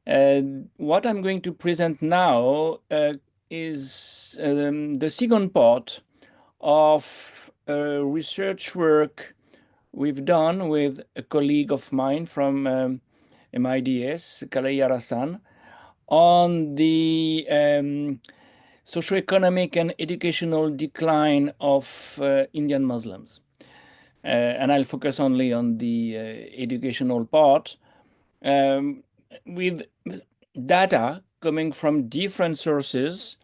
What I'm going to present now is the second part of research work we've done with a colleague of mine from MIDS, Kalayara-san, on the socioeconomic and educational decline of Indian Muslims. And I'll focus only on the educational part, with data coming from different sources,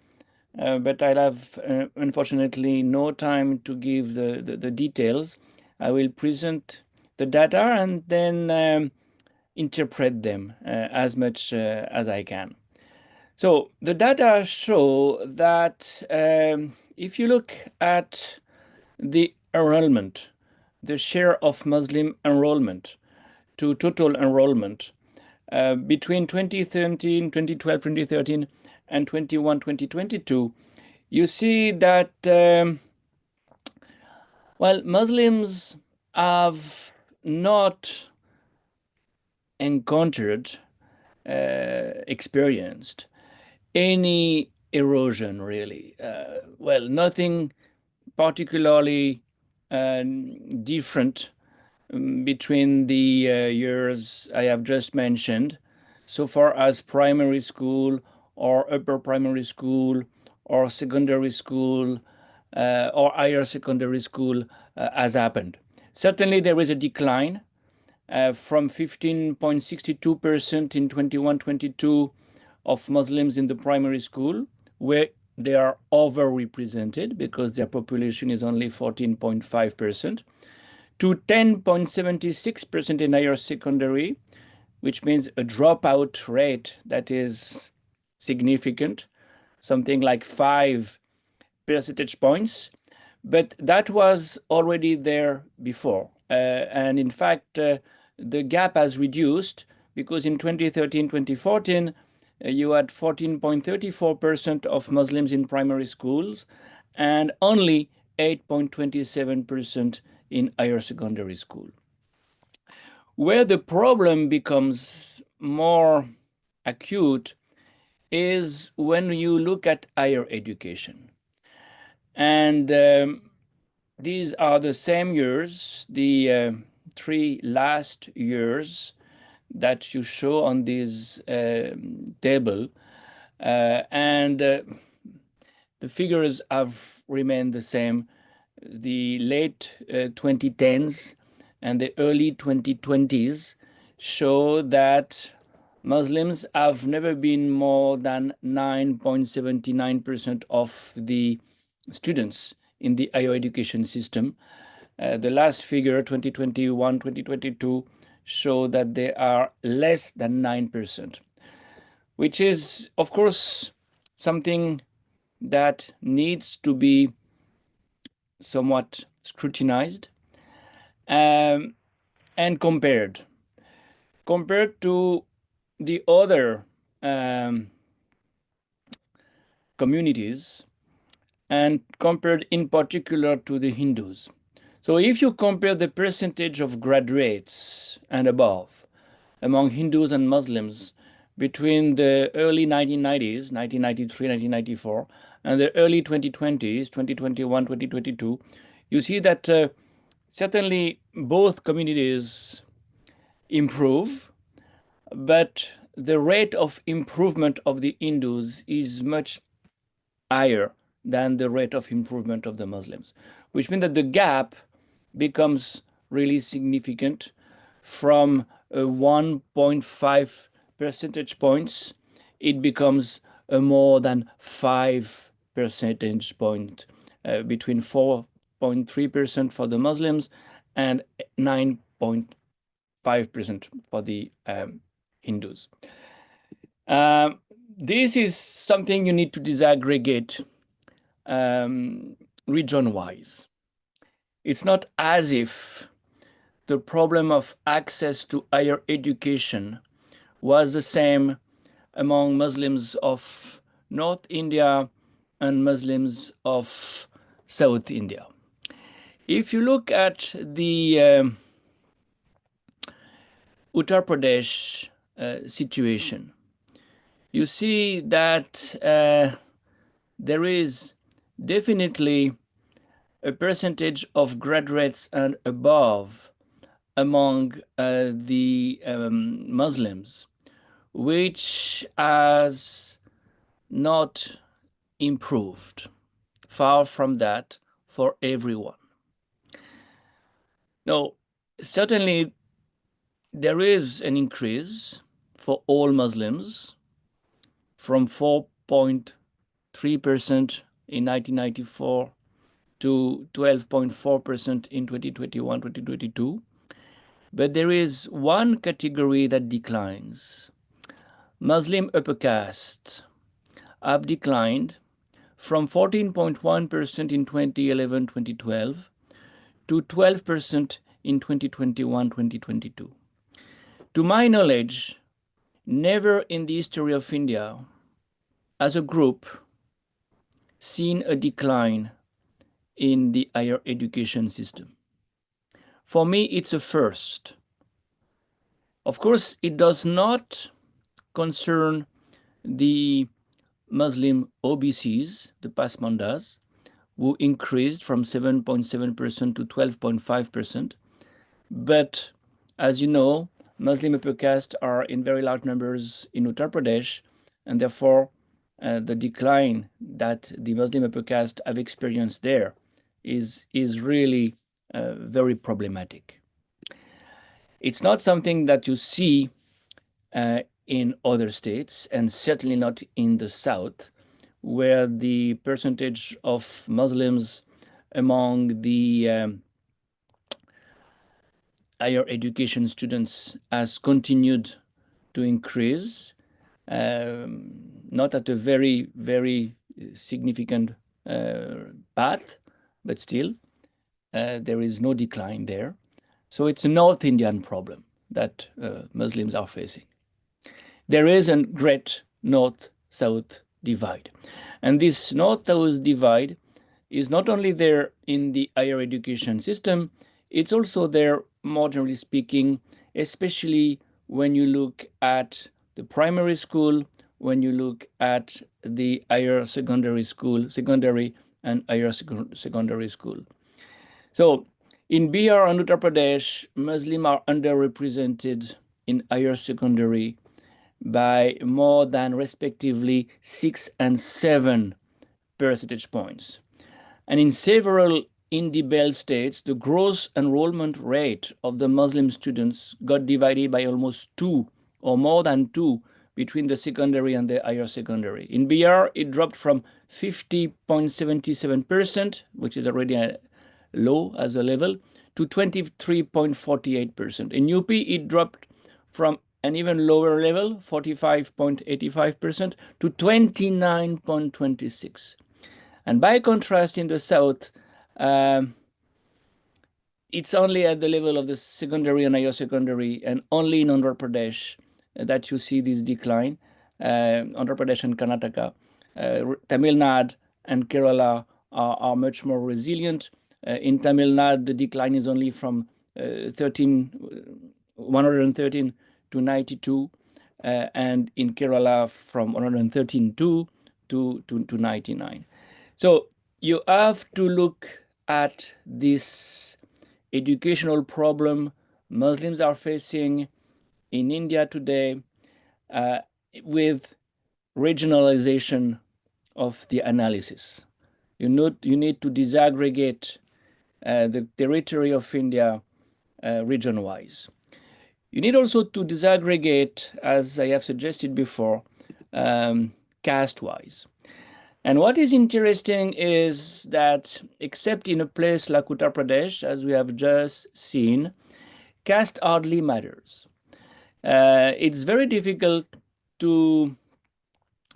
but I'll have, unfortunately, no time to give the details. I will present the data and then interpret them as much as I can. So the data show that if you look at the enrollment, the share of Muslim enrollment to total enrollment between 2013, 2012, 2013, and 21, 2022, you see that, well, Muslims have not encountered, experienced any erosion, really. Well, nothing particularly different between the years I have just mentioned, so far as primary school or upper primary school or secondary school or higher secondary school has happened. Certainly there is a decline from 15.62% in 21-22 of Muslims in the primary school, where they are overrepresented because their population is only 14.5%, to 10.76% in higher secondary, which means a dropout rate that is significant, something like 5 percentage points. But that was already there before. And in fact, the gap has reduced because in 2013, 2014, you had 14.34% of Muslims in primary schools and only 8.27% in higher secondary school. Where the problem becomes more acute is when you look at higher education. And these are the same years, the 3 last years that you show on this table. And the figures have remained the same. The late 2010s and the early 2020s show that Muslims have never been more than 9.79% of the students in the higher education system. The last figure, 2021, 2022, show that they are less than 9%, which is, of course, something that needs to be somewhat scrutinized and compared to the other communities, and compared in particular to the Hindus. So if you compare the percentage of graduates and above among Hindus and Muslims between the early 1990s, 1993, 1994, and the early 2020s, 2021, 2022, you see that certainly both communities improve, but the rate of improvement of the Hindus is much higher than the rate of improvement of the Muslims, which means that the gap becomes really significant. From 1.5 percentage points, it becomes a more than 5 percentage point, between 4.3% for the Muslims and 9.5% for the Hindus. This is something you need to disaggregate region-wise. It's not as if the problem of access to higher education was the same among Muslims of North India and Muslims of South India. If you look at the Uttar Pradesh situation, you see that there is definitely a percentage of graduates and above among the Muslims, which has not improved. Far from that for everyone. Now, certainly there is an increase for all Muslims from 4.3% in 1994 to 12.4% in 2021, 2022. But there is one category that declines. Muslim upper caste have declined from 14.1% in 2011, 2012 to 12% in 2021, 2022. To my knowledge, never in the history of India, as a group, seen a decline in the higher education system. For me, it's a first. Of course, it does not concern the Muslim OBCs, the Pasmandas, who increased from 7.7% to 12.5%. But as you know, Muslim upper caste are in very large numbers in Uttar Pradesh, and therefore the decline that the Muslim upper caste have experienced there is really very problematic. It's not something that you see in other states, and certainly not in the South, where the percentage of Muslims among the higher education students has continued to increase, not at a very, very significant path, but still there is no decline there. So it's a North Indian problem that Muslims are facing. There is a great North-South divide. And this North-South divide is not only there in the higher education system, it's also there, more generally speaking, especially when you look at the primary school, when you look at the higher secondary school, secondary and higher secondary school. So in Bihar and Uttar Pradesh, Muslims are underrepresented in higher secondary by more than respectively 6 and 7 percentage points. And in several Indie Belt states, the gross enrollment rate of the Muslim students got divided by almost 2 or more than 2 between the secondary and the higher secondary. In Bihar, it dropped from 50.77%, which is already low as a level, to 23.48%. In UP, it dropped from an even lower level, 45.85%, to 29.26%. And by contrast, in the South, it's only at the level of the secondary and higher secondary, and only in Andhra Pradesh that you see this decline. Andhra Pradesh and Karnataka. Tamil Nadu and Kerala are much more resilient. In Tamil Nadu, the decline is only from 113 to 92, and in Kerala from 113 to 99. So you have to look at this educational problem Muslims are facing in India today with regionalization of the analysis. You need to disaggregate the territory of India region-wise. You need also to disaggregate, as I have suggested before, caste-wise. And what is interesting is that, except in a place like Uttar Pradesh, as we have just seen, caste hardly matters. It's very difficult to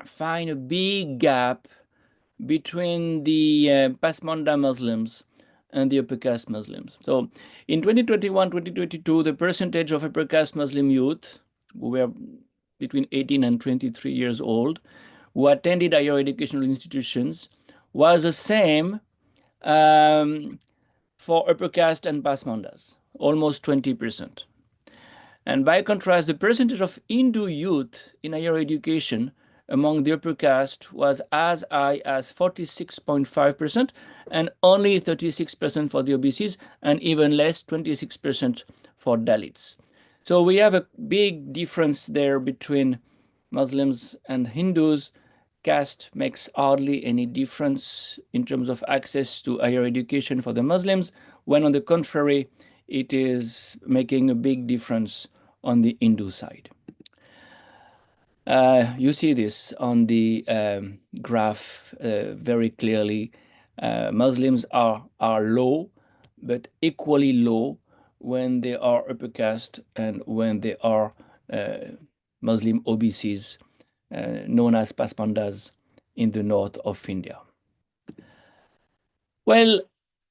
find a big gap between the Pasmanda Muslims and the upper caste Muslims. So in 2021, 2022, the percentage of upper caste Muslim youth who were between 18 and 23 years old who attended higher educational institutions was the same for upper caste and Pasmandas, almost 20%. And by contrast, the percentage of Hindu youth in higher education among the upper caste was as high as 46.5% and only 36% for the OBCs, and even less, 26% for Dalits. So we have a big difference there between Muslims and Hindus. Caste makes hardly any difference in terms of access to higher education for the Muslims, when on the contrary, it is making a big difference on the Hindu side. You see this on the graph very clearly. Muslims are low, but equally low when they are upper caste and when they are Muslim OBCs, known as Paspandas in the north of India. Well,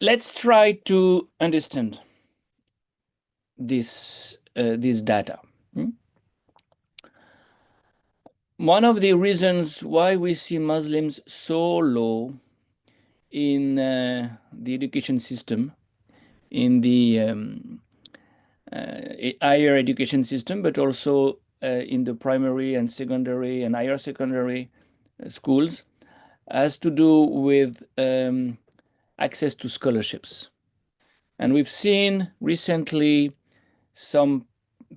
let's try to understand this data. One of the reasons why we see Muslims so low in the education system, in the higher education system, but also in the primary and secondary and higher secondary schools, has to do with access to scholarships. And we've seen recently some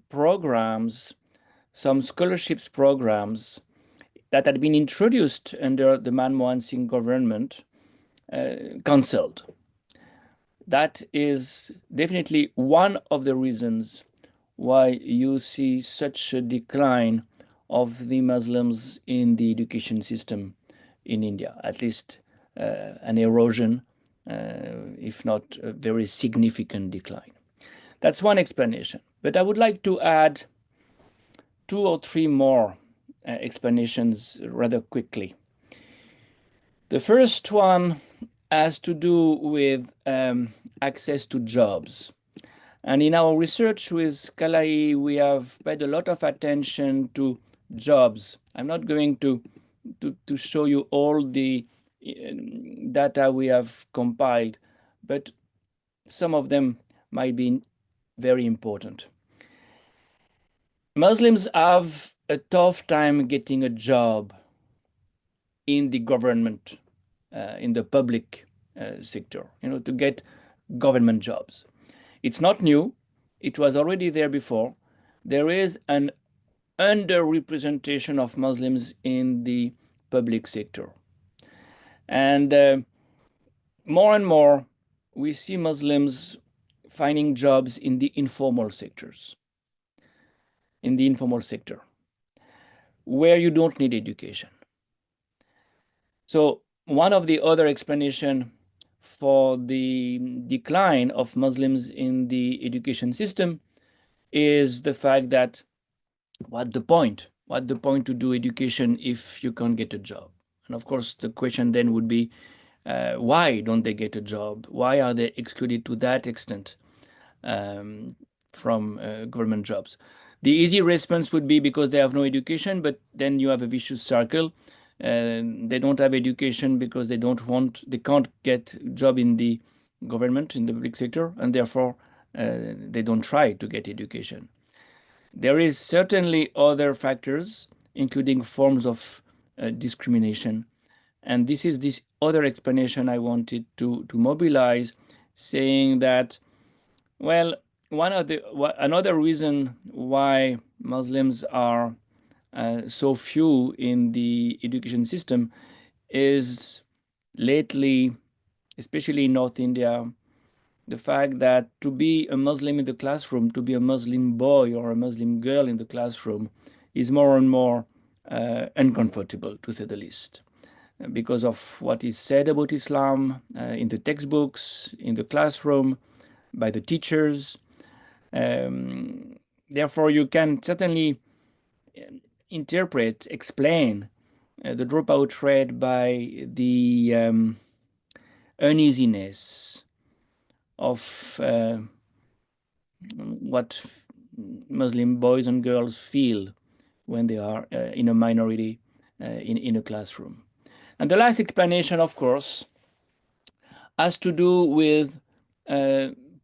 programs, some scholarships programs that had been introduced under the Manmohan Singh government, cancelled. That is definitely one of the reasons why you see such a decline of the Muslims in the education system in India, at least an erosion, if not a very significant decline. That's one explanation. But I would like to add 2 or 3 more explanations rather quickly. The first one has to do with access to jobs. And in our research with Kalai, we have paid a lot of attention to jobs. I'm not going to show you all the data we have compiled, but some of them might be very important. Muslims have a tough time getting a job in the government, in the public sector, to get government jobs. It's not new. It was already there before. There is an underrepresentation of Muslims in the public sector. And more, we see Muslims finding jobs in the informal sectors, where you don't need education. So one of the other explanation for the decline of Muslims in the education system is the fact that what the point to do education if you can't get a job? And of course, the question then would be, why don't they get a job? Why are they excluded to that extent from government jobs? The easy response would be because they have no education, but then you have a vicious circle. They don't have education because they can't get a job in the government, in the public sector, and therefore they don't try to get education. There is certainly other factors, including forms of discrimination. And this is this other explanation I wanted to mobilize, saying that, well, another reason why Muslims are so few in the education system is lately, especially in North India, the fact that to be a Muslim in the classroom, to be a Muslim boy or a Muslim girl in the classroom is more and more uncomfortable, to say the least, because of what is said about Islam in the textbooks, in the classroom, by the teachers. Therefore, you can certainly explain the dropout rate by the uneasiness of what Muslim boys and girls feel when they are in a minority in a classroom. And the last explanation, of course, has to do with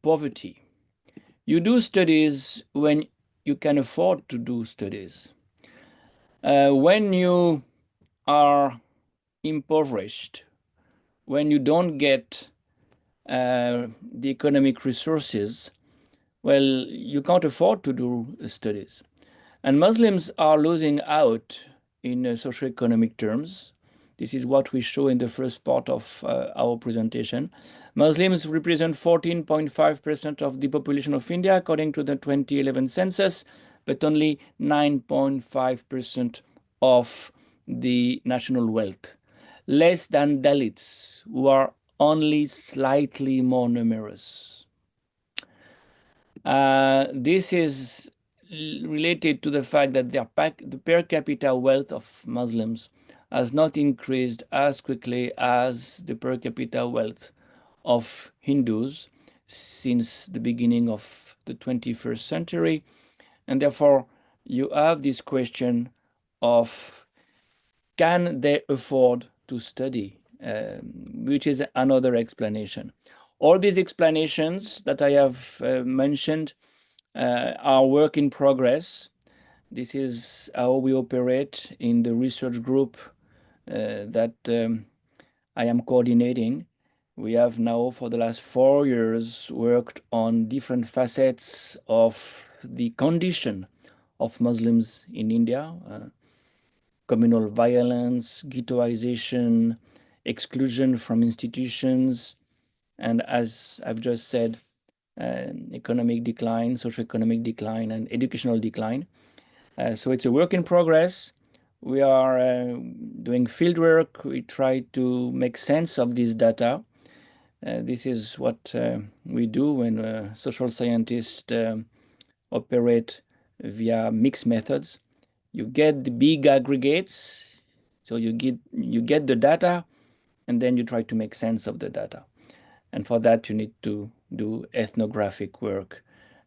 poverty. You do studies when you can afford to do studies. When you are impoverished, when you don't get the economic resources, well, you can't afford to do studies. And Muslims are losing out in socioeconomic terms. This is what we show in the first part of our presentation. Muslims represent 14.5% of the population of India, according to the 2011 census, but only 9.5% of the national wealth. Less than Dalits, who are only slightly more numerous. This is related to the fact that the per capita wealth of Muslims has not increased as quickly as the per capita wealth of Hindus since the beginning of the 21st century. And therefore, you have this question of, can they afford to study, which is another explanation. All these explanations that I have mentioned are work in progress. This is how we operate in the research group that I am coordinating. We have now, for the last 4 years, worked on different facets of the condition of Muslims in India, communal violence, ghettoization, exclusion from institutions, and as I've just said, economic decline, socioeconomic decline, and educational decline. So it's a work in progress. We are doing field work. We try to make sense of this data. This is what we do when social scientists operate via mixed methods. You get the big aggregates, so you get the data, and then you try to make sense of the data. And for that, you need to do ethnographic work.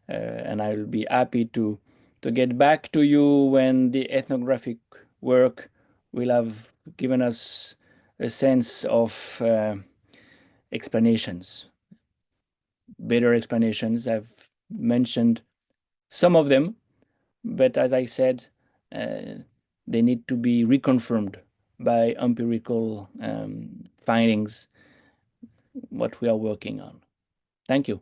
And I'll be happy to get back to you when the ethnographic work will have given us a sense of explanations, better explanations. I've mentioned some of them, but as I said, they need to be reconfirmed by empirical findings, what we are working on. Thank you.